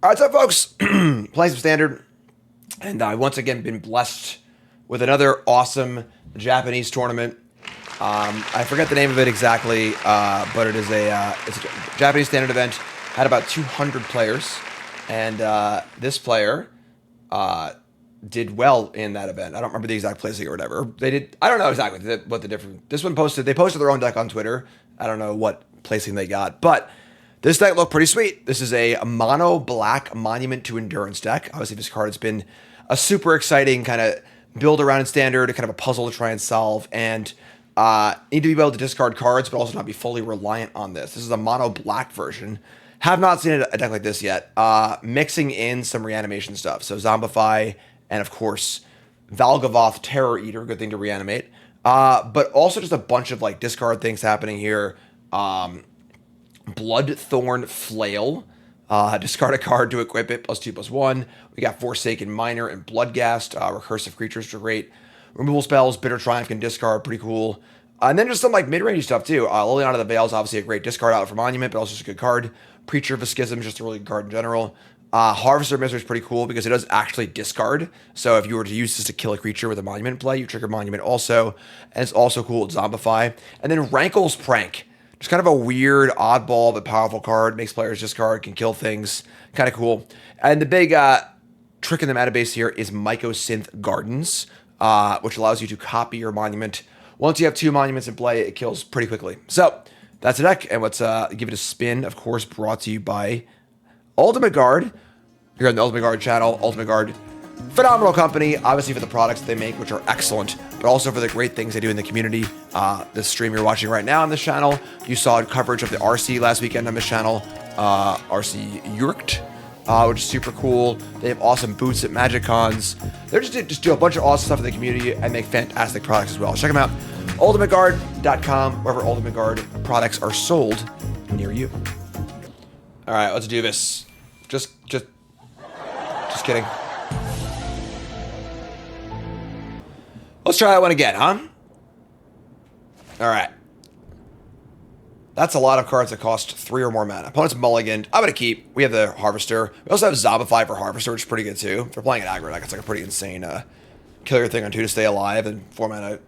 All right, so folks, playing some standard, and I've once again been blessed with another awesome Japanese tournament. I forget the name of it exactly, but it's a Japanese standard event. Had about 200 players, and this player did well in that event. I don't remember the exact placing or whatever. They did. I don't know exactly what the different. This one posted. They posted their own deck on Twitter. I don't know what placing they got, but this deck looked pretty sweet. This is a mono black Monument to Endurance deck. Obviously, this card has been a super exciting kind of build around in standard, kind of a puzzle to try and solve, and need to be able to discard cards, but also not be fully reliant on this. This is a mono black version. Have not seen a deck like this yet. Mixing in some reanimation stuff. So Zombify and, of course, Valgavoth Terror Eater. Good thing to reanimate. But also just a bunch of like discard things happening here. Bloodthorn Flail. Discard a card to equip it, +2/+1. We got Forsaken Miner and Bloodghast. Recursive creatures, which are great. Removal spells, Bitter Triumph can discard, pretty cool. And then just some like mid-range stuff too. Liliana the Veil is obviously a great discard out for Monument, but also just a good card. Preacher of a Schism is just a really good card in general. Harvester of Misery is pretty cool because it does actually discard. So if you were to use this to kill a creature with a Monument play, you trigger Monument also. And it's also cool with Zombify. And then Rankle's Prank. Just kind of a weird, oddball, but powerful card. Makes players discard, can kill things. Kind of cool. And the big trick in the meta base here is Mycosynth Gardens, which allows you to copy your Monument. Once you have 2 Monuments in play, it kills pretty quickly. So that's a deck, and let's give it a spin. Of course, brought to you by Ultimate Guard. Here on the Ultimate Guard channel. Ultimate Guard, phenomenal company, obviously for the products they make, which are excellent, but also for the great things they do in the community. The stream you're watching right now on this channel, you saw coverage of the RC last weekend on this channel, RC Yurkt, which is super cool. They have awesome booths at Magic Cons. They're just do a bunch of awesome stuff in the community and make fantastic products as well. Check them out. UltimateGuard.com, wherever Ultimate Guard products are sold near you. All right, let's do this. Just kidding. Let's try that one again, huh? All right. That's a lot of cards that cost 3 or more mana. Opponent's mulliganed. I'm going to keep. We have the Harvester. We also have Zombify for Harvester, which is pretty good too. If they're playing an aggro deck, it's like a pretty insane kill your thing on 2 to stay alive, and 4 mana,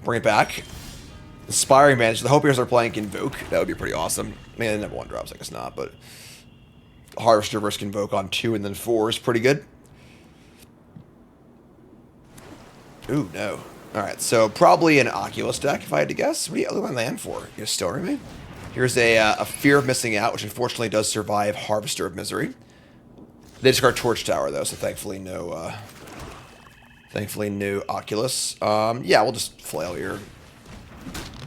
bring it back. Inspiring Manager. The Hope Heroes are playing Invoke. That would be pretty awesome. I mean, they never 1-drops, I guess not, but Harvester versus Invoke on 2 and then 4 is pretty good. Ooh, no. Alright, so probably an Oculus deck, if I had to guess. What do you look at my land for? You still me? Here's a Fear of Missing Out, which unfortunately does survive Harvester of Misery. They discard Torch Tower, though, so thankfully no Oculus. Yeah, we'll just flail here.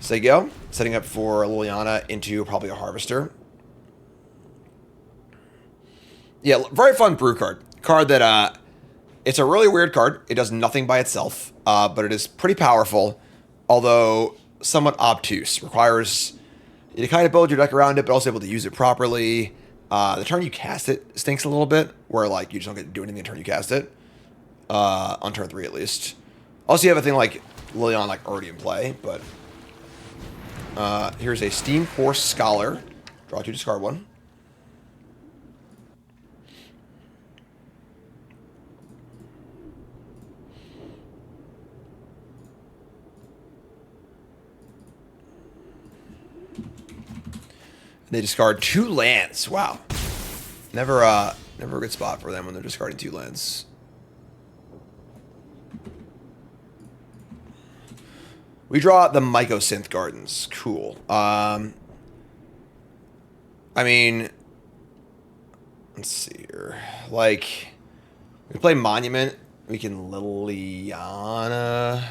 So there you go. Setting up for Liliana into probably a Harvester. Yeah, very fun brew card. Card that, it's a really weird card. It does nothing by itself, but it is pretty powerful, although somewhat obtuse. Requires you to kind of build your deck around it, but also able to use it properly. The turn you cast it stinks a little bit, where like you just don't get to do anything the turn you cast it. On turn 3 at least. Also, you have a thing like Liliana like already in play, but here's a Steam Force Scholar. Draw 2, discard 1. They discard 2 lands. Wow. Never a good spot for them when they're discarding 2 lands. We draw the Mycosynth Gardens. Cool. I mean, let's see here. Like, we play Monument. We can Liliana.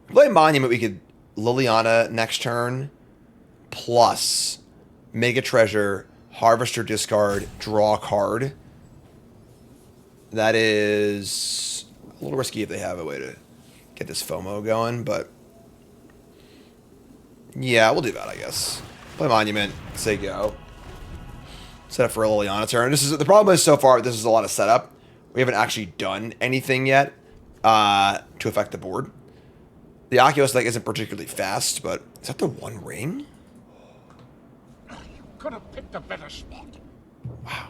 We play Monument. We could Liliana next turn, plus Mega Treasure, Harvester discard, draw a card. That is a little risky if they have a way to get this FOMO going, but yeah, we'll do that, I guess. Play Monument, say go. Set up for a Liliana turn. This is the problem is so far this is a lot of setup. We haven't actually done anything yet to affect the board. The Oculus deck isn't particularly fast, but is that the 1 ring? could have picked a better spot. Wow.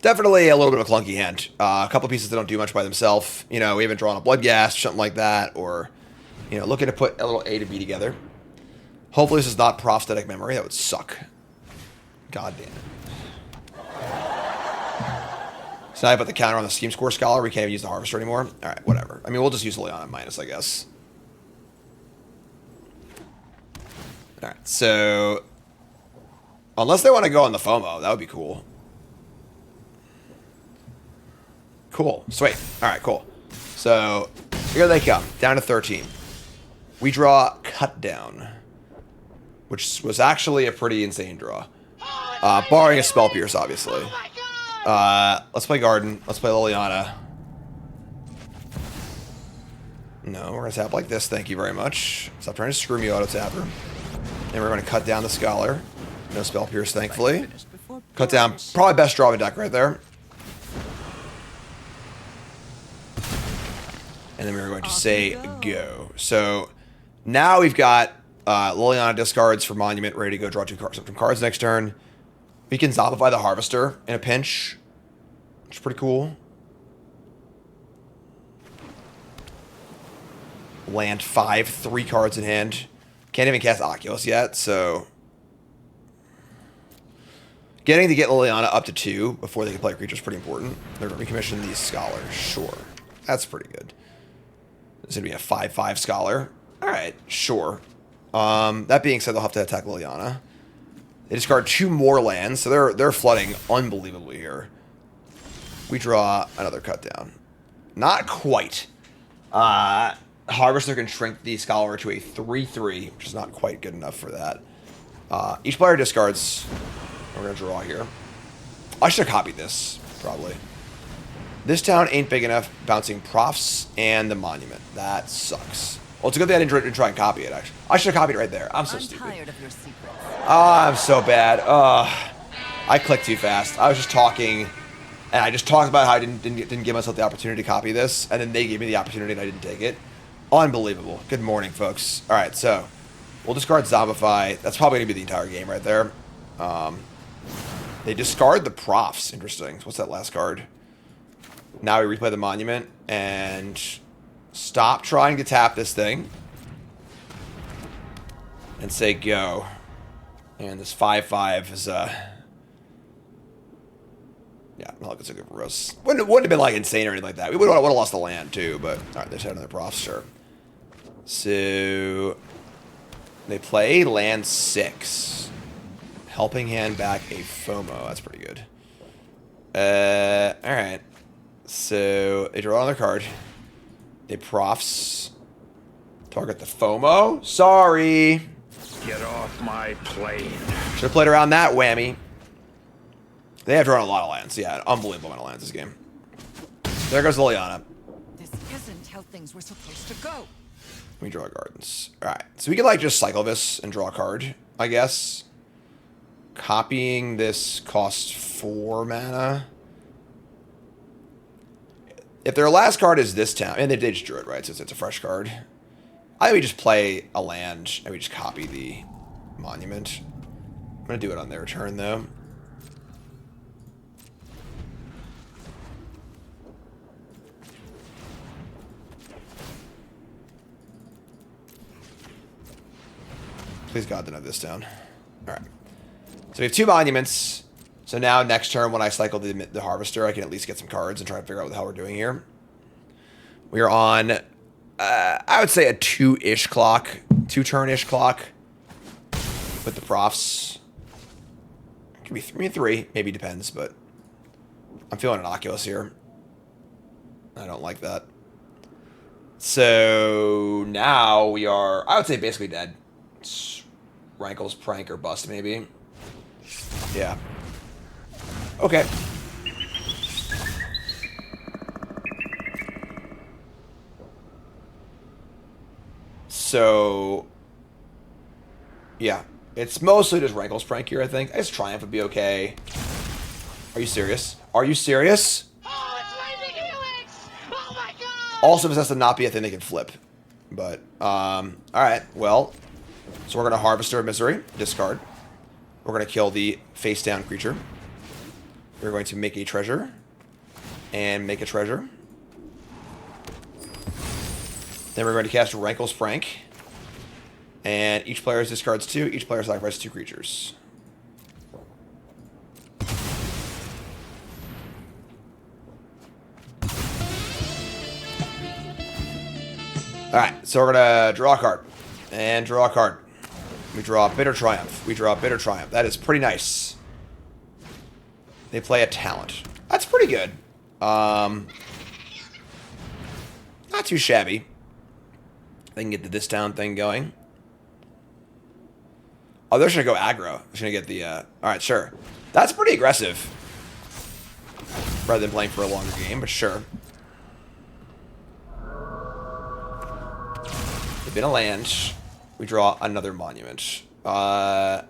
Definitely a little bit of a clunky hand. A couple pieces that don't do much by themselves. You know, we haven't drawn a Bloodghast or something like that, or, you know, looking to put a little A to B together. Hopefully this is not prosthetic memory. That would suck. God damn it. So now I put the counter on the Scheme Score Scholar. We can't even use the Harvester anymore. All right, whatever. I mean, we'll just use Liliana minus, I guess. All right, so unless they want to go on the FOMO, that would be cool. Cool. Sweet. All right, cool. So here they come, down to 13. We draw Cut Down, which was actually a pretty insane draw. Barring a Spell Pierce, obviously. Let's play Garden. Let's play Liliana. No, we're going to tap like this. Thank you very much. Stop trying to screw me, auto-tapper. And we're going to cut down the Scholar. No Spell Pierce, thankfully. Cut down. Probably best draw of a deck right there. And then we're going to say go. So now we've got Liliana discards for Monument, ready to go draw 2 cards from cards next turn. We can Zombify the Harvester in a pinch, which is pretty cool. Land 5, 3 cards in hand. Can't even cast Oculus yet, so getting to get Liliana up to 2 before they can play a creature is pretty important. They're going to recommission these Scholars. Sure. That's pretty good. This is going to be a 5/5 Scholar. Alright, sure. That being said, they'll have to attack Liliana. They discard 2 more lands, so they're flooding unbelievably here. We draw another Cut Down. Not quite. Harvester can shrink the Scholar to a 3/3, which is not quite good enough for that. Each player discards. We're going to draw here. I should have copied this, probably. This town ain't big enough, bouncing Profs and the Monument. That sucks. Well, it's a good thing I didn't try and copy it, actually. I should have copied it right there. I'm so stupid. Tired of your secrets. Oh, I'm so bad. I clicked too fast. I was just talking, and I just talked about how I didn't give myself the opportunity to copy this, and then they gave me the opportunity and I didn't take it. Unbelievable. Good morning, folks. All right, so we'll discard Zombify. That's probably going to be the entire game right there. They discard the Profs. Interesting. What's that last card? Now we replay the Monument and stop trying to tap this thing and say go. And this 5/5 is yeah, not like it's a good for us. Wouldn't have been like insane or anything like that. We would have lost the land too, but all right, they just had another Profs, sure. So they play land 6, helping hand back a FOMO. That's pretty good. All right. So they draw another card. They Profs. Target the FOMO. Sorry. Get off my plane. Should have played around that whammy. They have drawn a lot of lands. Yeah, an unbelievable amount of lands this game. There goes Liliana. This isn't how things were supposed to go. We draw Gardens. Alright. So we could like just cycle this and draw a card, I guess. Copying this costs 4 mana. If their last card is this town, and they just drew it, right? So it's a fresh card. I think we just play a land and we just copy the Monument. I'm going to do it on their turn, though. Please God, don't have this down. Alright. So we have 2 Monuments. So now next turn when I cycle the Harvester, I can at least get some cards and try to figure out what the hell we're doing here. We are on, I would say a 2-ish clock. 2-turn-ish clock. With the Profs. It could be 3, maybe depends, but I'm feeling an Oculus here. I don't like that. So now we are, I would say basically dead. It's Rankle's prank or bust, maybe. Yeah. Okay. So, yeah. It's mostly just Rankle's prank here, I think. I guess Triumph would be okay. Are you serious? Are you serious? Oh, it's Lightning Helix! Oh my god! Also, this has to not be a thing they can flip. But, alright, well. So we're going to Harvester of Misery, discard. We're going to kill the face-down creature. We're going to make a treasure. And make a treasure. Then we're going to cast Rankle's Prank. And each player discards 2. Each player sacrifices 2 creatures. Alright, so we're going to draw a card. And draw a card. We draw Bitter Triumph. We draw Bitter Triumph. That is pretty nice. They play a talent. That's pretty good. Not too shabby. They can get the this down thing going. Oh, they're just going to go aggro. They're going to get the... Alright, sure. That's pretty aggressive. Rather than playing for a longer game, but sure. They've been a land. We draw another monument. We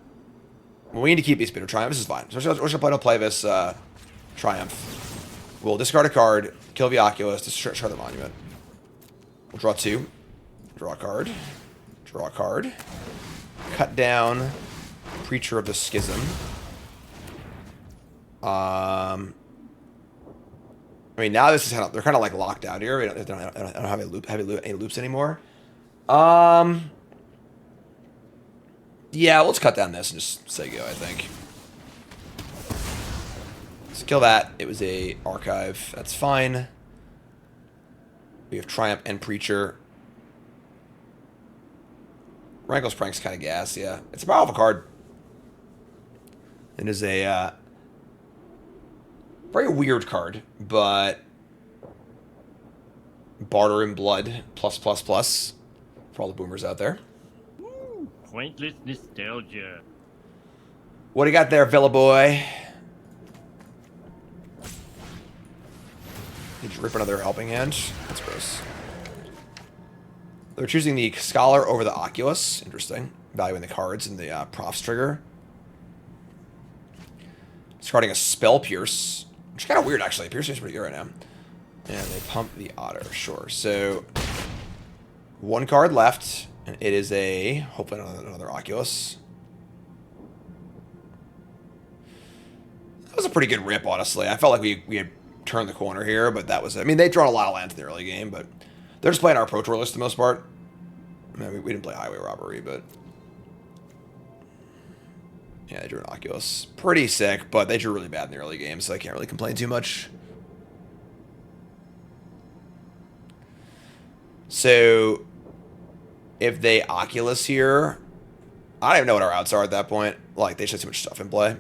need to keep these Bitter Triumph. This is fine. So we're just going to play this Triumph. We'll discard a card, kill the Oculus, destroy the monument. We'll draw 2. Draw a card. Draw a card. Cut down Preacher of the Schism. I mean, now this is they're kind of like locked out here. I don't have any loops anymore. Yeah, let's cut down this and just say go, I think. Let's kill that. It was a archive. That's fine. We have Triumph and Preacher. Rankle's Prank's kind of gas, yeah. It's a powerful card. It is a very weird card, but Barter in Blood +++ for all the boomers out there. Ooh, pointless nostalgia. What do you got there, Villa Boy? Did you rip another helping hand? That's gross. They're choosing the Scholar over the Oculus. Interesting. Valuing the cards and the Prof's trigger. Discarding a Spell Pierce. Which is kind of weird, actually. Pierce is pretty good right now. And they pump the Otter. Sure. So, 1 card left. And it is a... hopefully another Oculus. That was a pretty good rip, honestly. I felt like we had turned the corner here, but that was... I mean, they'd drawn a lot of lands in the early game, but... They're just playing our Pro Tour list for the most part. I mean, we didn't play Highway Robbery, but... Yeah, they drew an Oculus. Pretty sick, but they drew really bad in the early game, so I can't really complain too much. So... If they Oculus here... I don't even know what our outs are at that point. Like, they just have too much stuff in play.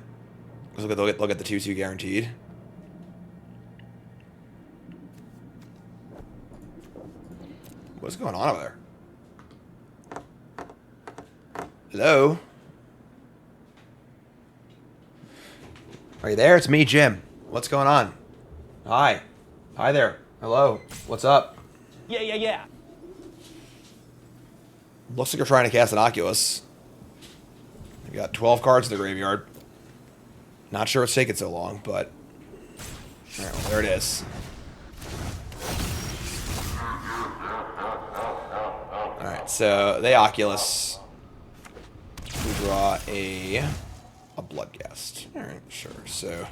Look at the 2-2 guaranteed. What's going on over there? Hello? Are you there? It's me, Jim. What's going on? Hi. Hi there. Hello. What's up? Yeah. Looks like you're trying to cast an Oculus. You got 12 cards in the graveyard. Not sure what's taking so long, but... Alright, well, there it is. Alright, so they Oculus. We draw a Bloodghast. Alright, sure. So,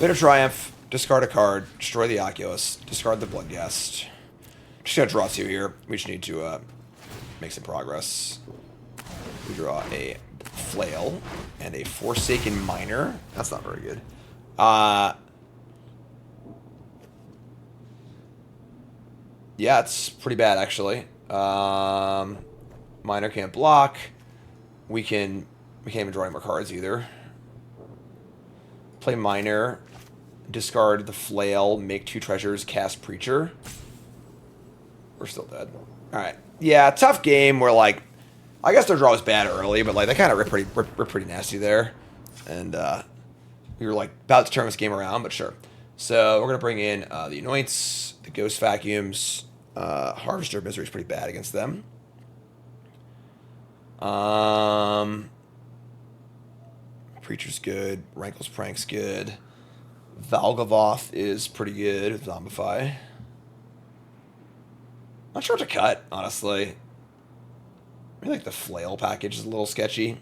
Bitter Triumph, discard a card, destroy the Oculus, discard the Bloodghast. Just gonna draw 2 here. We just need to make some progress. We draw a Flail and a Forsaken Miner. That's not very good. Yeah, it's pretty bad, actually. Miner can't block. We can't even draw any more cards either. Play Miner. Discard the Flail. Make 2 treasures. Cast Preacher. We're still dead. Alright. Yeah, tough game where, like... I guess their draw was bad early, but, like, they kind of were pretty nasty there. And, we were, like, about to turn this game around, but sure. So, we're going to bring in the Anoints, the Ghost Vacuums. Harvester of Misery is pretty bad against them. Preacher's good. Rankle's Prank's good. Valgavoth is pretty good with Zombify. Not sure what to cut, honestly. I like the flail package is a little sketchy.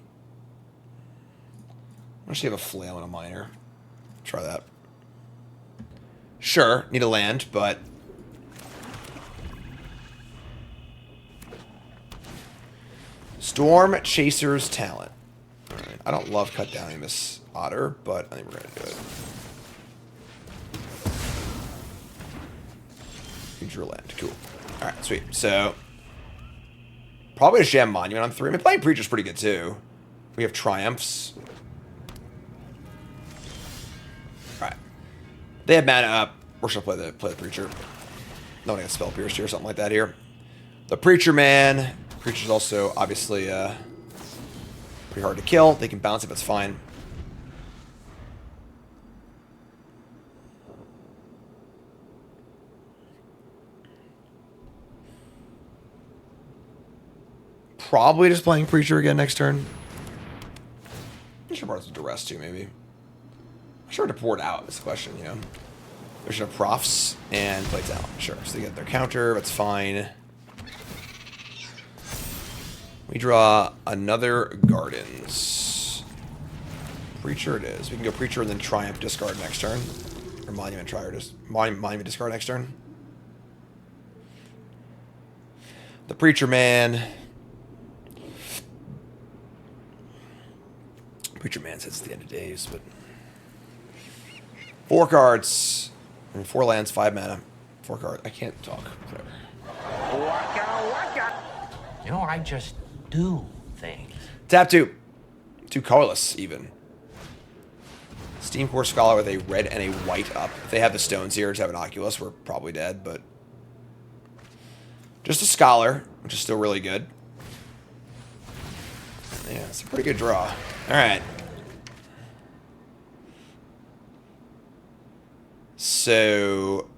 I actually have a flail and a miner. Try that. Sure, need a land, but... Storm Chaser's Talent. Alright, I don't love cut down this otter, but I think we're going to do it. Future land, cool. Alright, sweet. So... Probably a Jam Monument on 3. I mean, playing Preacher's pretty good, too. We have Triumphs. Alright. They have mana up. We're just going to play the Preacher. No one has Spell Pierce here or something like that here. The Preacher Man. Preacher's also, obviously, pretty hard to kill. They can bounce it, but it's fine. Probably just playing Preacher again next turn. I should have Duress too, maybe. I'm sure to pour it out is the question, you know. We should have Profs and play Talent. Sure, so they get their counter, that's fine. We draw another Gardens. Preacher it is. We can go Preacher and then Triumph discard next turn. Or Monument try or just Monument discard next turn. The Preacher Man. Preacher Man says it's the end of days, but 4 cards. And 4 lands, 5 mana. 4 cards. I can't talk. Whatever. You know, I just do things. Tap 2. 2 colorless, even. Steam Core Scholar with a red and a white up. If they have the stones here to have an Oculus, we're probably dead, but... Just a Scholar, which is still really good. Yeah, it's a pretty good draw. Alright. So...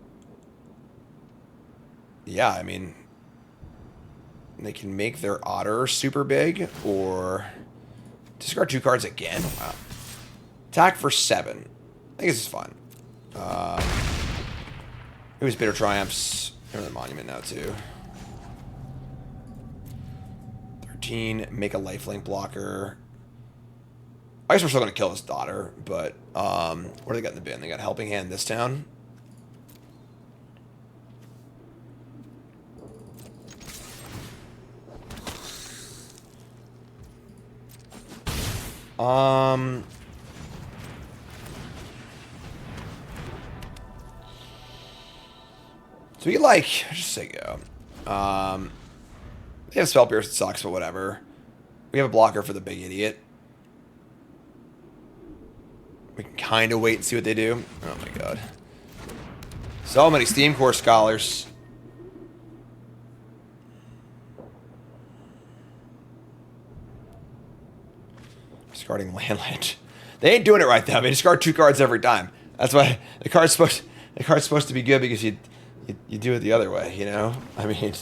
Yeah, I mean... They can make their Otter super big, or... Discard 2 cards again? Wow. Attack for 7. I think this is fun. It was Bitter Triumphs. Remember the Monument now, too. 13. Make a lifelink blocker. I guess we're still going to kill this daughter, but... what do they got in the bin? They got Helping Hand this town. So we like, just say go. They have Spell Pierce, it sucks, but whatever. We have a blocker for the big idiot. We can kind of wait and see what they do. Oh my god. So many Steam Core Scholars. Discarding Landland. They ain't doing it right though. They discard 2 cards every time. That's why the card's supposed to be good, because you do it the other way, you know? I mean,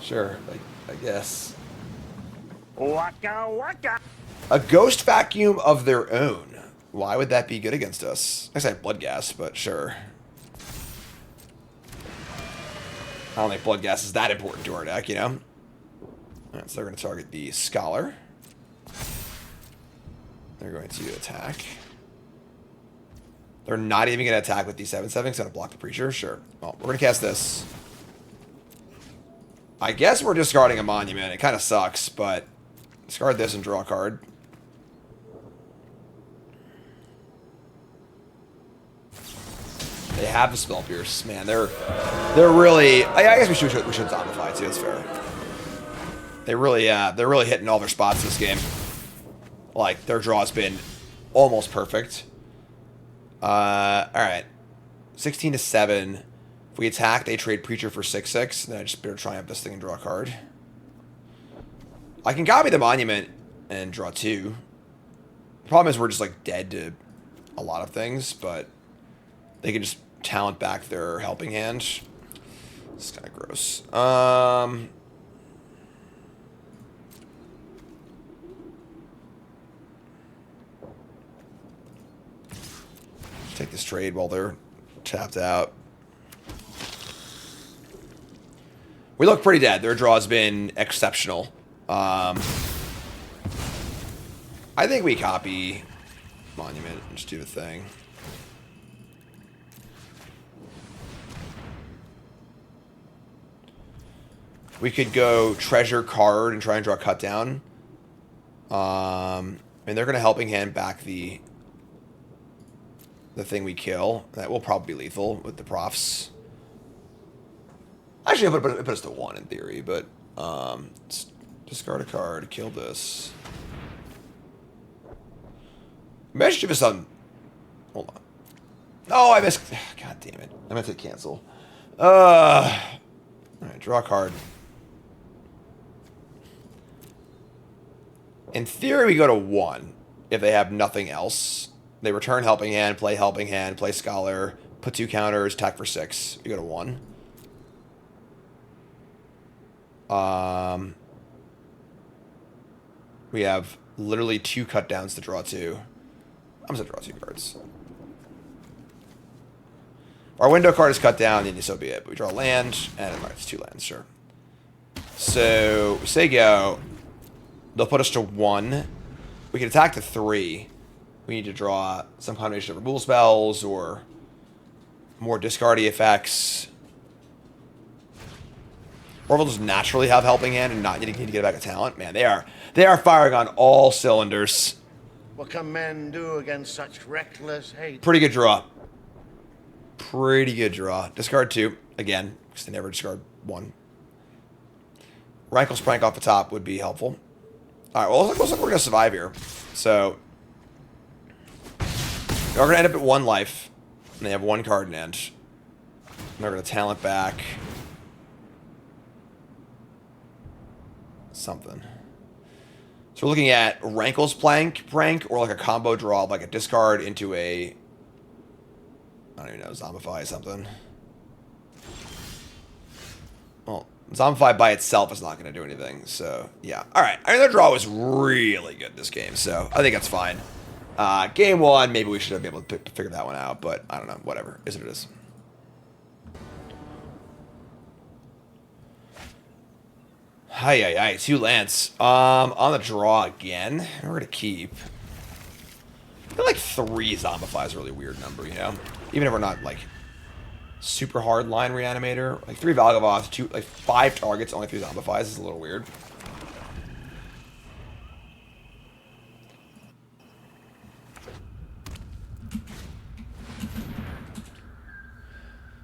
sure, like, I guess. Waka waka. A Ghost Vacuum of their own. Why would that be good against us? I guess I have Blood Gas, but sure. I don't think Blood Gas is that important to our deck, you know? Alright, so they're going to target the Scholar. They're going to attack. They're not even going to attack with D7-7. It's going to block the Preacher. Sure. Well, we're going to cast this. I guess we're discarding a Monument. It kind of sucks, but discard this and draw a card. They have the Spell Pierce. Man, they're really... I guess we should zombify too. That's fair. They're really hitting all their spots this game. Like, their draw's been almost perfect. Alright. 16-7. If we attack, they trade Preacher for 6-6. Then I just better Triumph this thing and draw a card. I can copy the Monument and draw 2. The problem is we're just, like, dead to a lot of things, but they can just talent back their Helping Hand. It's kind of gross. Take this trade while they're tapped out. We look pretty dead. Their draw has been exceptional. I think we copy Monument and just do the thing. We could go Treasure card and try and draw Cut Down. And they're going to Helping Hand back the thing we kill. That will probably be lethal with the profs. Actually, it put us to 1 in theory, but discard a card, kill this. Imagine if it's on. Hold on. Oh, I missed. God damn it! I meant to cancel. All right, draw a card. In theory, we go to 1 if they have nothing else. They return Helping Hand, play Scholar, put 2 counters, attack for 6. We go to 1. We have literally 2 cut downs to draw 2. I'm just gonna draw 2 cards. If our window card is cut down, then so be it. But we draw a land, and it's 2 lands, sure. So say go. They'll put us to 1. We can attack to 3. We need to draw some combination of removal spells or more discardy effects. Or we'll just naturally have Helping Hand and not need to get back a talent. Man, they are firing on all cylinders. What can men do against such reckless hate? Pretty good draw. Pretty good draw. Discard 2 again, because they never discard 1. Rankle's Prank off the top would be helpful. All right, well, looks like we're gonna survive here. So we're gonna end up at 1 life, and they have 1 card in end. And they're gonna talent back something. So we're looking at Rankle's Prank or like a combo draw of like a discard into a, I don't even know, Zombify something. Well, Zombify by itself is not going to do anything, so yeah. All right, I mean, their draw was really good this game, so I think that's fine. Game 1, maybe we should have been able to figure that one out, but I don't know, whatever. Is what it is. Hi, 2 lands. On the draw again. We're going to keep. I feel like 3 Zombify is a really weird number, you know? Even if we're not, like, super hard line Reanimator. Like, 3 Valgavoth, 5 targets, only 3 Zombifies is a little weird.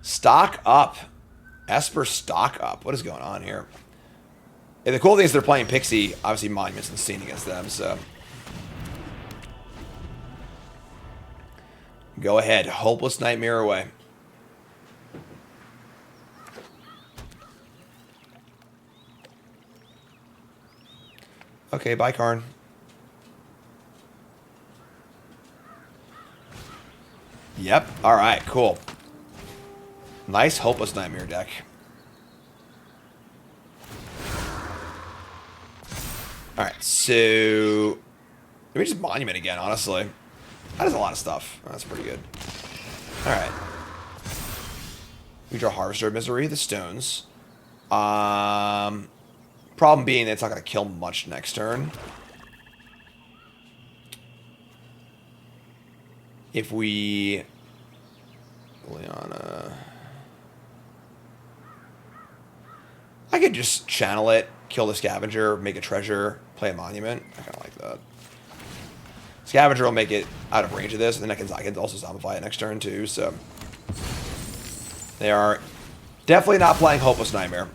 Stock up. Esper stock up. What is going on here? Yeah, the cool thing is they're playing Pixie. Obviously, Monument's insane against them, so. Go ahead. Hopeless Nightmare away. Okay, bye, Karn. Yep. All right, cool. Nice Hopeless Nightmare deck. Alright, so maybe just Monument again, honestly. That is a lot of stuff. That's pretty good. Alright. We draw Harvester of Misery, the stones. Problem being that it's not going to kill much next turn. If we... I could just channel it, kill the Scavenger, make a treasure, play a Monument. I kind of like that. Scavenger will make it out of range of this, and then I can also Zombify it next turn too, so. They are definitely not playing Hopeless Nightmare.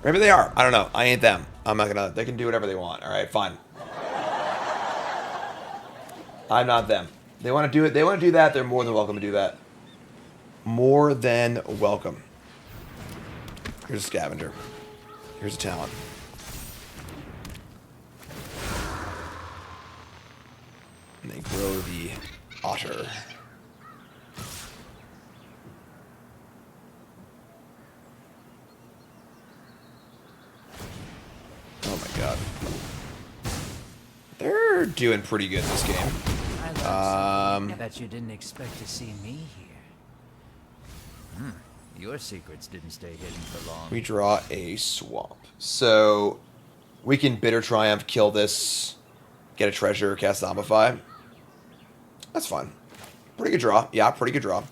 Maybe they are. I don't know. I ain't them. I'm not gonna, they can do whatever they want. Alright, fine. I'm not them. They want to do it. They want to do that. They're more than welcome to do that. More than welcome. Here's a Scavenger. Here's a talent. And they grow the Otter. Oh my god. They're doing pretty good this game. I bet you didn't expect to see me here. Your secrets didn't stay hidden for long. We draw a swamp. So we can Bitter Triumph, kill this, get a treasure, cast Zombify. That's fine. Pretty good draw. Yeah, pretty good draw.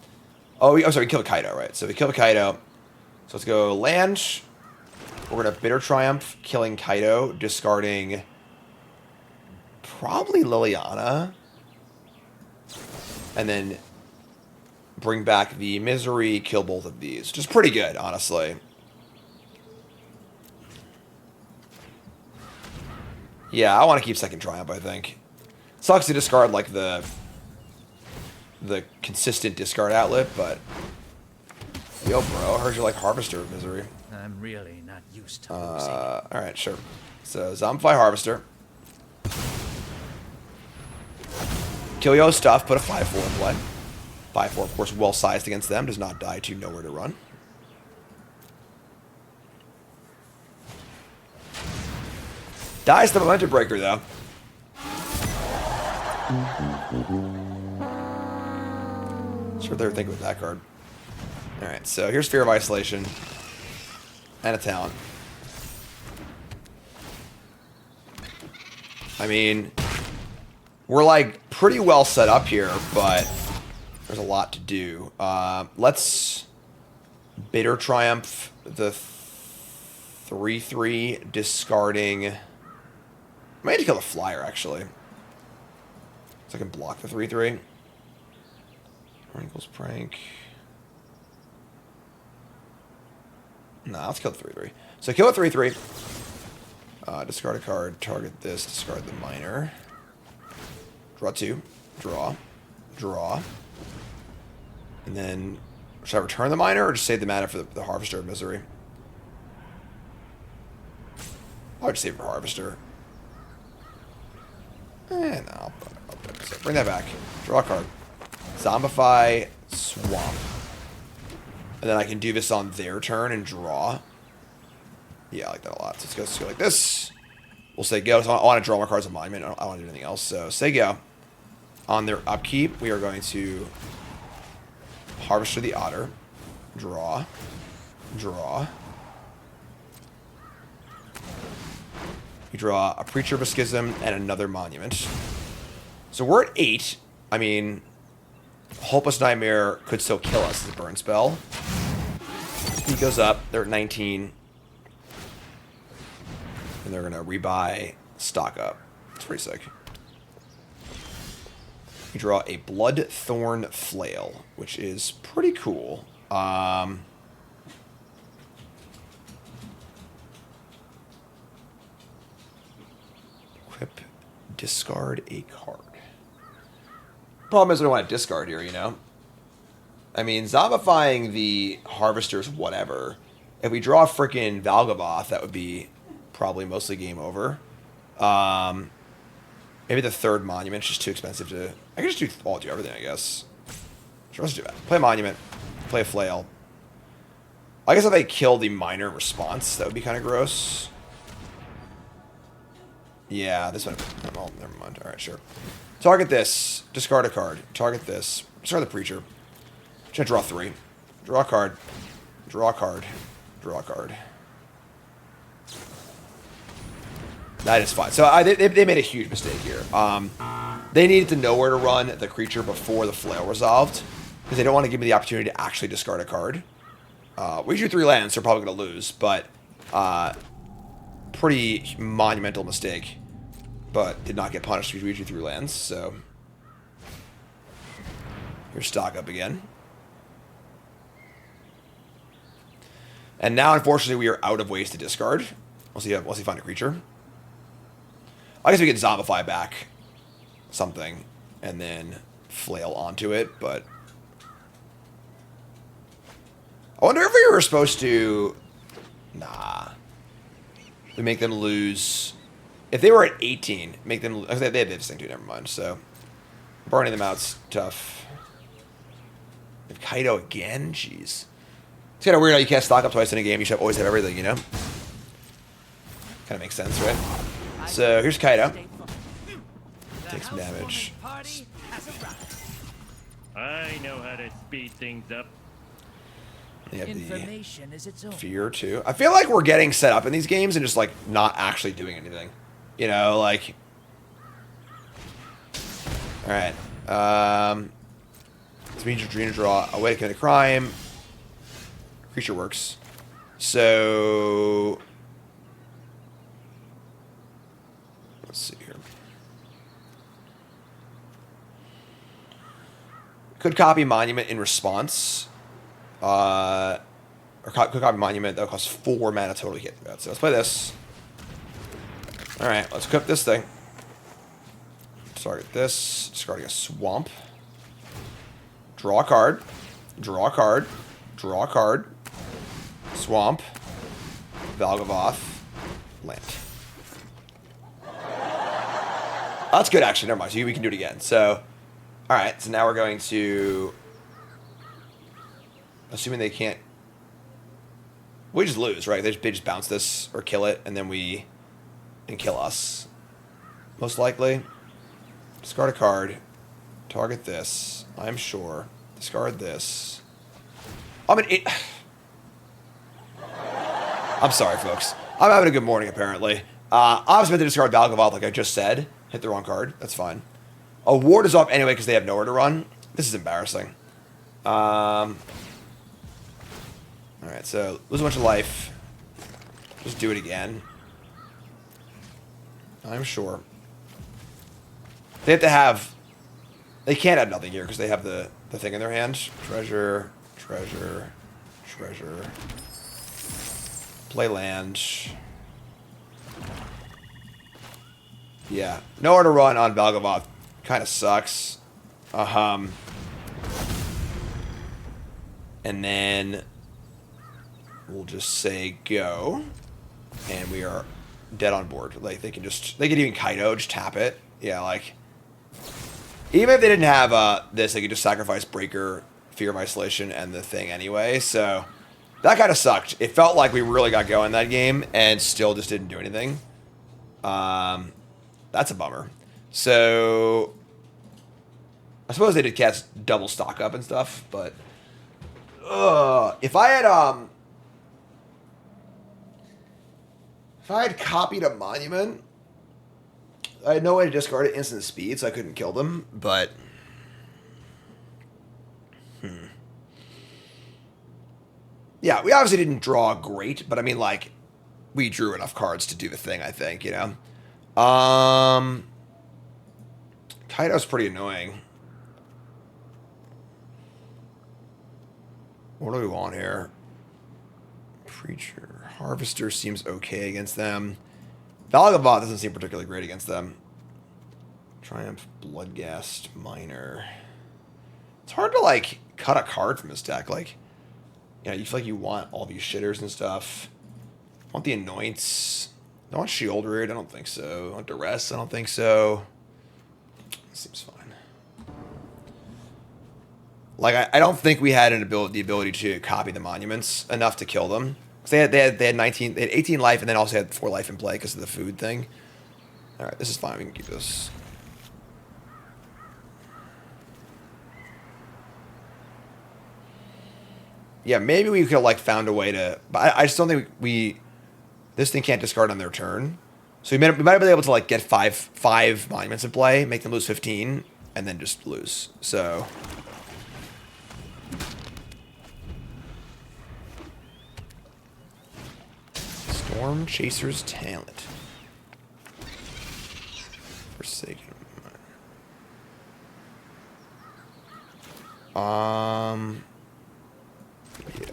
Oh, sorry, we killed a Kaido, right? So we killed a Kaido. So let's go land. We're going to Bitter Triumph, killing Kaido, discarding probably Liliana. And then bring back the Misery, kill both of these. Which is pretty good, honestly. Yeah, I want to keep second Triumph, I think. Sucks to discard, like, the consistent discard outlet, but... Yo, bro, I heard you like Harvester of Misery. I'm really not used to losing. Alright, sure. So, Zombify Harvester. Kill Yo's stuff, put a 5-4 in play. 5-4, of course, well-sized against them. Does not die to Nowhere to Run. Dies the Momentum Breaker, though. Sure, they're thinking with that card. Alright, so here's Fear of Isolation. And a talent. I mean, we're like pretty well set up here, but there's a lot to do. Let's Bitter Triumph the 3-3, discarding... I might need to kill the Flyer, actually. So I can block the 3-3. Wrinkles Prank. Nah, let's kill the 3-3. So kill a 3-3. Discard a card, target this, discard the Minor. Draw 2. Draw. Draw. And then, should I return the Minor or just save the mana for the Harvester of Misery? I would save for Harvester. No, so bring that back. Draw a card. Zombify Swamp. And then I can do this on their turn and draw. Yeah, I like that a lot. So let's go like this. We'll say go. So I want to draw more cards on Monument. I don't want to do anything else. So say go. On their upkeep, we are going to Harvester the Otter. Draw. Draw. We draw a Preacher of a Schism and another Monument. So we're at 8. I mean, Hopeless Nightmare could still kill us as a burn spell. He goes up. They're at 19. And they're going to rebuy, stock up. It's pretty sick. We draw a Bloodthorn Flail, which is pretty cool. Equip, discard a card. Problem is we don't want to discard here, you know? I mean, zombifying the Harvesters, whatever. If we draw a freaking Valgavoth, that would be probably mostly game over. Maybe the third Monument's just too expensive to... I can just do everything, I guess. Sure, let's do that. Play a Monument. Play a Flail. I guess if they kill the Minor in response, that would be kind of gross. Yeah, this one... Oh, never mind. Alright, sure. Target this. Discard a card. Target this. Discard the Preacher. Just gonna draw 3. Draw a card. Draw a card. Draw a card. That is fine. So they made a huge mistake here. They needed to know where to run the creature before the Flail resolved, because they don't want to give me the opportunity to actually discard a card. We drew 3 lands, so they're probably going to lose, but pretty monumental mistake. But did not get punished because we drew 3 lands, so here's stock up again. And now, unfortunately, we are out of ways to discard. Once you find a creature. I guess we could zombify back something and then flail onto it, but I wonder if we were supposed to... Nah. We make them lose... If they were at 18, make them... They had this thing too, never mind. So, burning them out's tough. If Kaido again? Jeez. It's kind of weird how you can't stock up twice in a game. You should always have everything, you know? Kind of makes sense, right? So, here's Kaido. Take some damage. I know how to speed things up. They have the Information is its own. fear too. I feel like we're getting set up in these games and just like not actually doing anything. You know, like. All right. This means you're trying to draw a way to commit a crime. Creature works. So let's see here. Could copy monument in response. Or could copy monument. That'll cost 4 mana total to get that. So let's play this. All right, let's equip this thing. Target this. Discarding a swamp. Draw a card. Draw a card. Draw a card. Swamp. Valgavoth. Land. That's good, actually. Never mind. So we can do it again. So, all right. So now we're going to, assuming they can't, we just lose, right? They just bounce this or kill it, and then and kill us. Most likely. Discard a card. Target this. I'm sure. Discard this. I mean, I'm sorry, folks. I'm having a good morning, apparently. I was meant to discard Valgavoth, like I just said. Hit the wrong card. That's fine. A ward is up anyway because they have nowhere to run. This is embarrassing. Alright, so lose a bunch of life. Just do it again. I'm sure. They have to have... They can't have nothing here because they have the thing in their hand. Treasure, treasure, treasure. Play land. Yeah. Nowhere to run on Valgavoth. Kind of sucks. And then we'll just say go. And we are dead on board. Like, they could even Kaido, just tap it. Yeah, like... Even if they didn't have this, they could just sacrifice Breaker, Fear of Isolation, and the thing anyway. So that kind of sucked. It felt like we really got going that game and still just didn't do anything. That's a bummer. So I suppose they did cast double stock up and stuff, but if I had copied a monument, I had no way to discard it instant speed, so I couldn't kill them, but... Yeah, we obviously didn't draw great, but I mean, like, we drew enough cards to do the thing, I think, you know? Kaido's pretty annoying. What do we want here? Preacher. Harvester seems okay against them. Valgavoth doesn't seem particularly great against them. Triumph, Bloodghast, Miner. It's hard to, like, cut a card from this deck. Like, you feel like you want all these shitters and stuff. I want the Anoints. I want Shield Reared. I don't think so. I want Duress. I don't think so. Seems fine. Like, I don't think we had the ability to copy the monuments enough to kill them. Because they had 18 life, and then also had 4 life in play because of the food thing. All right, this is fine. We can keep this. Yeah, maybe we could have, like, found a way to... But I just don't think this thing can't discard on their turn. So we might have been able to, like, get five monuments in play, make them lose 15, and then just lose. So... Storm Chaser's Talent. Forsaken. Yeah,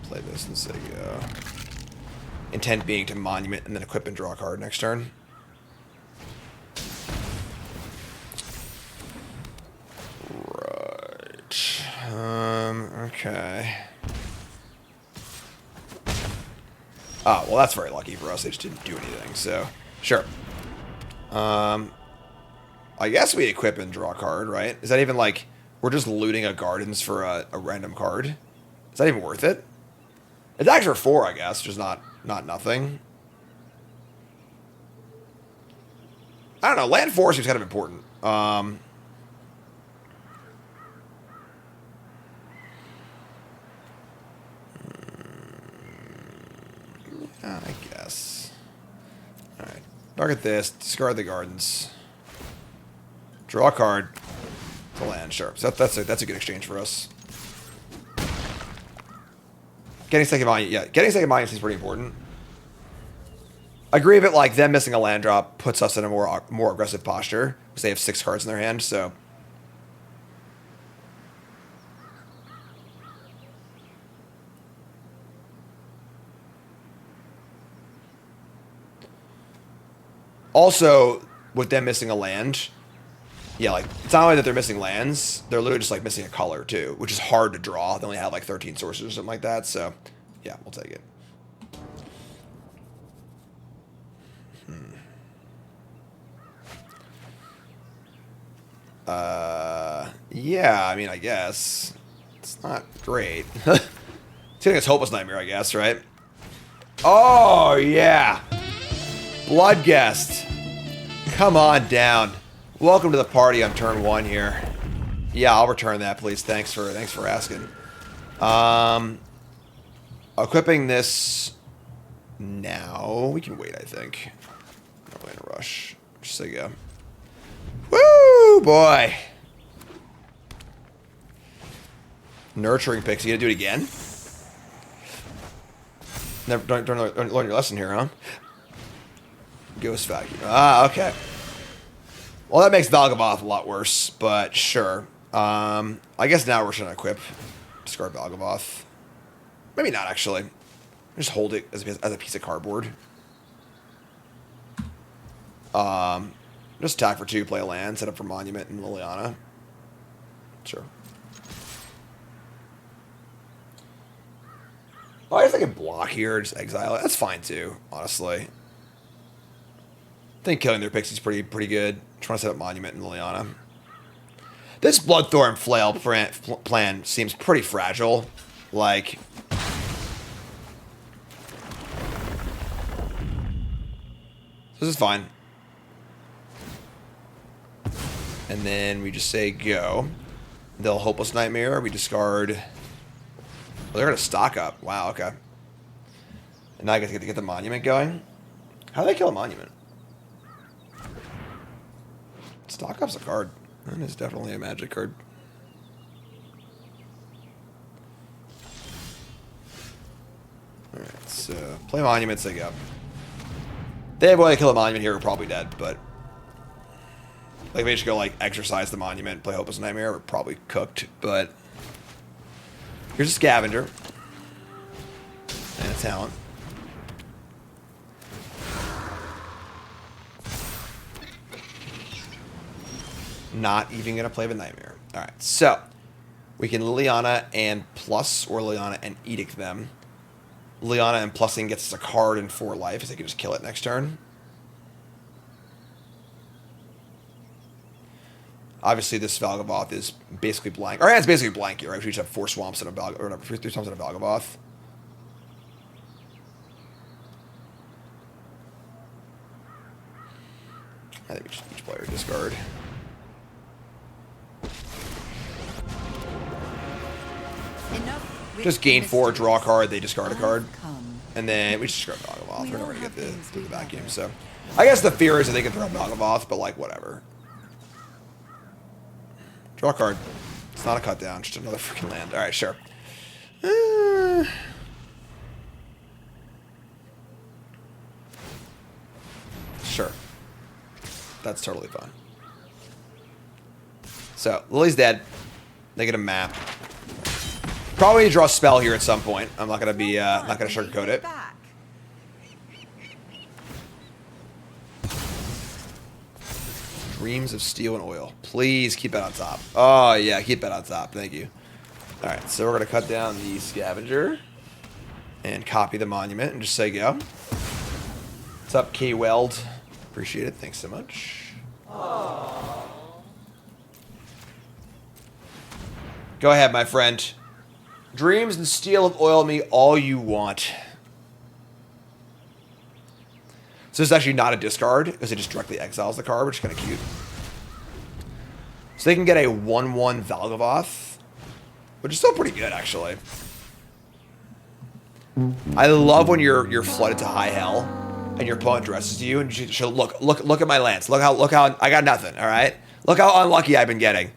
play this and say go. Intent being to monument and then equip and draw a card next turn. Right. Okay. Oh, well, that's very lucky for us. They just didn't do anything, so sure. I guess we equip and draw a card, right? Is that even like we're just looting a Gardens for a random card? Is that even worth it? It's actually for 4, I guess, just not nothing. I don't know. Land 4 seems kind of important. Target this. Discard the gardens. Draw a card. To land, sure. So that's a good exchange for us. Getting second monument, yeah. Getting second monument seems pretty important. I agree with it, like, them missing a land drop puts us in a more aggressive posture. Because they have 6 cards in their hand, so... Also, with them missing a land... Yeah, like, it's not only that they're missing lands, they're literally just, like, missing a color, too. Which is hard to draw. They only have, like, 13 sources or something like that, so... Yeah, we'll take it. Yeah, I mean, I guess. It's not great. It's getting its Hopeless Nightmare, I guess, right? Oh, yeah! Bloodguest. Come on down. Welcome to the party on turn 1 here. Yeah, I'll return that, please. Thanks for asking. Equipping this now. We can wait, I think. Not really in a rush. Just so you go. Woo, boy. Nurturing picks. You gonna do it again? Never don't learn your lesson here, huh? Ghost Vacuum. Ah, okay. Well, that makes Valgaboth a lot worse, but sure. I guess now we're gonna equip. Discard Valgaboth. Maybe not, actually. Just hold it as a piece of cardboard. Just attack for 2, play a land, set up for Monument and Liliana. Sure. Oh, I guess I can block here, just exile it. That's fine too, honestly. I think killing their pixie's pretty good. Trying to set up Monument and Liliana. This Bloodthorn Flail plan seems pretty fragile. Like... This is fine. And then we just say go. They'll Hopeless Nightmare. We discard... Oh, they're going to stock up. Wow, okay. And now I get to get the Monument going. How do they kill a Monument? Stock up's a card. That is definitely a Magic card. Alright, so play Monuments, they go. They have a way to kill a Monument here, we're probably dead, but... Like, if they just go, like, exercise the Monument, play Hopeless Nightmare, we're probably cooked, but... Here's a Scavenger. And a Talent. Not even going to play the Nightmare. Alright, so... We can Liliana and plus, or Liliana and Edict them. Liliana and plussing gets us a card and 4 life, as they can just kill it next turn. Obviously, this Valgaboth is basically blank. Or yeah, it's basically blank here, right? We each have 4 swamps and a Valgaboth, or no, 3 swamps and a Valgaboth. I think we just each player discard. Just gain 4, draw a card, they discard a card. And then we just discard Valgaboth. We're never going to get through the vacuum, so... I guess the fear is that they can throw Valgaboth, but like, whatever. Draw a card. It's not a cut down, just another freaking land. Alright, sure. Sure. That's totally fine. So, Lily's dead. They get a map. Probably need to draw a spell here at some point. I'm not gonna be not gonna sugarcoat it. Dreams of Steel and Oil. Please keep it on top. Oh yeah, keep it on top. Thank you. Alright, so we're gonna cut down the Scavenger and copy the Monument and just say go. What's up, K Weld? Appreciate it. Thanks so much. Aww. Go ahead, my friend. Dreams and Steel of Oil me all you want. So this is actually not a discard, because it just directly exiles the card, which is kind of cute. So they can get a 1/1 Valgaboth, which is still pretty good, actually. I love when you're flooded to high hell, and your opponent dresses you, and she'll look at my lance. Look how I got nothing. All right, look how unlucky I've been getting.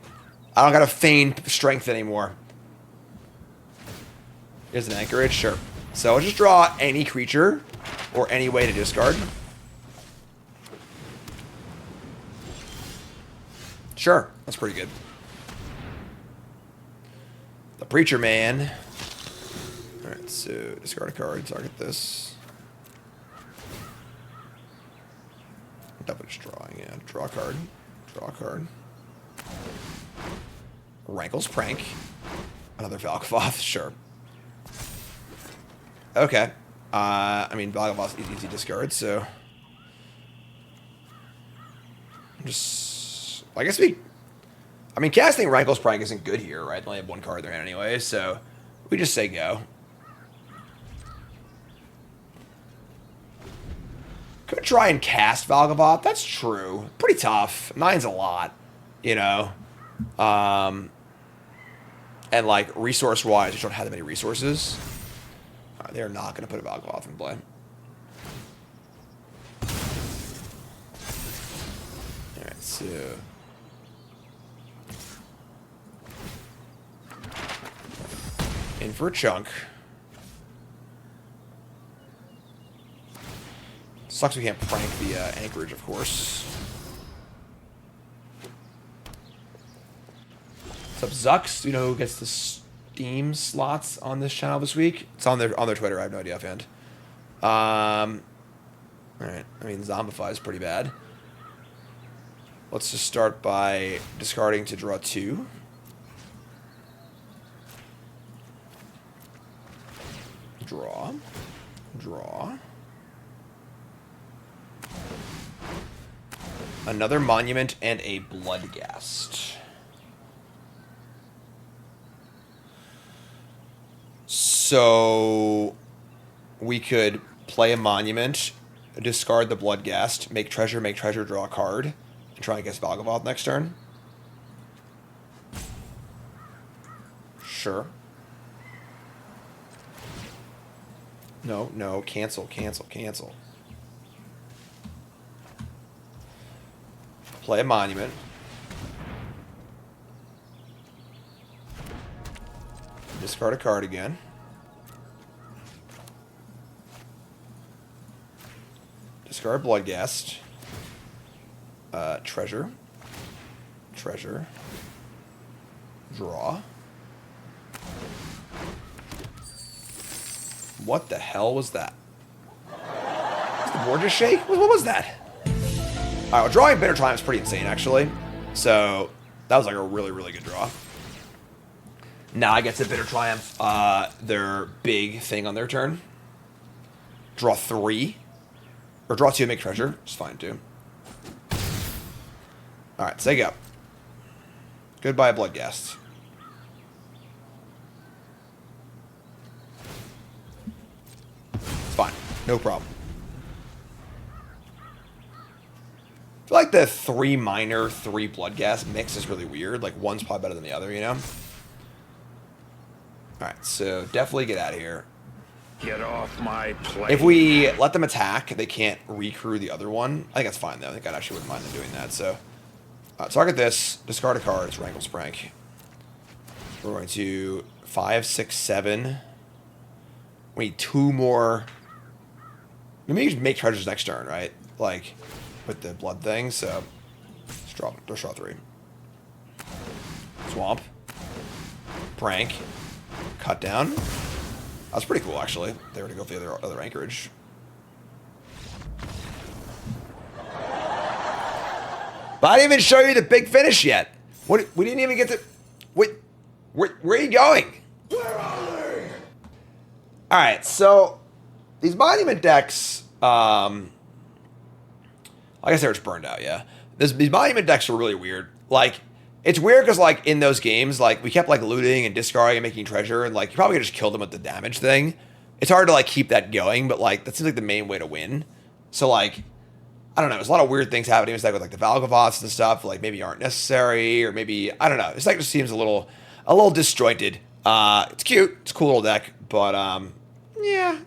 I don't gotta feign strength anymore. Here's an anchorage, sure. So I'll just draw any creature or any way to discard. Sure, that's pretty good. The Preacher Man. Alright, so discard a card, target this. Double just drawing, yeah. Draw a card. Draw a card. Rankle's Prank. Another Valkavoth, sure. Okay. I mean, Valkavoth's easy discard, so... Just... I guess we... I mean, casting Rankle's Prank isn't good here, right? They only have one card in their hand anyway, so... We just say go. Could try and cast Valkavoth. That's true. Pretty tough. 9's a lot, you know? And, like, resource-wise, we don't have that many resources. They're not going to put a Valkavoth in play. Alright, so... In for a chunk. Sucks we can't prank the anchorage, of course. What's up, Zux? Do you know who gets the Steam slots on this channel this week? It's on their Twitter. I have no idea offhand. Alright. I mean, Zombify is pretty bad. Let's just start by discarding to draw 2. Draw. Draw. Another Monument and a Bloodghast. So we could play a Monument, discard the Bloodghast, make treasure, draw a card, and try and guess Valkavoth next turn. Sure. No, cancel. Play a Monument. Discard a card again. Discard Bloodghast. Treasure. Draw. What the hell was that? Did the board just shake? What was that? Alright, well, drawing Bitter Triumph is pretty insane, actually. So, that was like a really, really good draw. Now I get to Bitter Triumph their big thing on their turn. Draw 3. Or draw 2 and make treasure. It's fine, too. Alright, say go. Goodbye, Bloodghast. It's fine. No problem. I feel like the 3 minor, 3 Bloodghast mix is really weird. Like, one's probably better than the other, you know? Alright, so definitely get out of here. Get off my plate. If we let them attack, they can't recrew the other one. I think that's fine, though. I think I actually wouldn't mind them doing that, so... target this. Discard a card. It's Rankle's Prank. We're going to 5, 6, 7. We need 2 more... We may just make treasures next turn, right? Like, with the blood thing, so... Let's draw 3. Swamp. Prank. Cut down. That's pretty cool, actually. They were to go for the other anchorage. But I didn't even show you the big finish yet. What? We didn't even get to... Wait, where are you going? Where are they? Alright, so... These Monument decks... like I said, it's burned out, yeah. These Monument decks are really weird. Like, it's weird because, like, in those games, like, we kept, like, looting and discarding and making treasure, and, like, you probably could just kill them with the damage thing. It's hard to, like, keep that going, but, like, that seems like the main way to win. So, like, I don't know. There's a lot of weird things happening with, like, the Valkavoths and stuff, like, maybe aren't necessary, or maybe, I don't know. This deck just seems a little disjointed. It's cute. It's a cool little deck, but, yeah.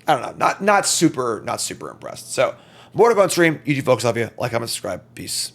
I don't know, not super impressed. So more to go on stream. You folks, love you. Like, comment, subscribe. Peace.